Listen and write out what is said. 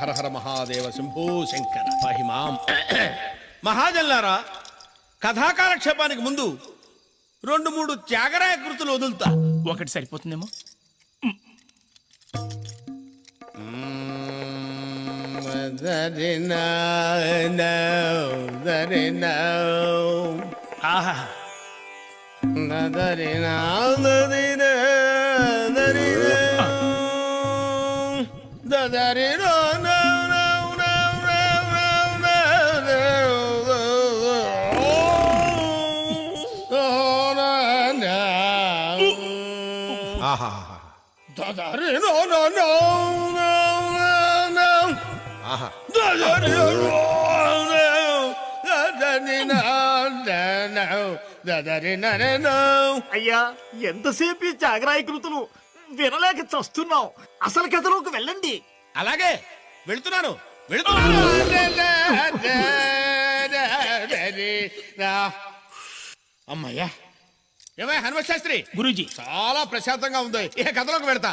హర హర మహాదేవ శంభో శంకర మహిమాం. మహాజన్లారా, కథాకాలక్షేపానికి ముందు 2-3 త్యాగరాయ కృతులు వదులుతా. ఒకటి సరిపోతుందేమో. ఆహా, అయ్యా, ఎంతసేపు ఈ జాగరాయ కృతులు వినలేక చస్తున్నాం. అసలు కథలోకి వెళ్ళండి. అలాగే వెళుతున్నాను వెళుతున్నాను. అమ్మయ్యా. ఏమయ్య హనుమ శాస్త్రి, గురూజీ చాలా ప్రశాంతంగా ఉంది. ఏ కథలోకి వెళ్తా.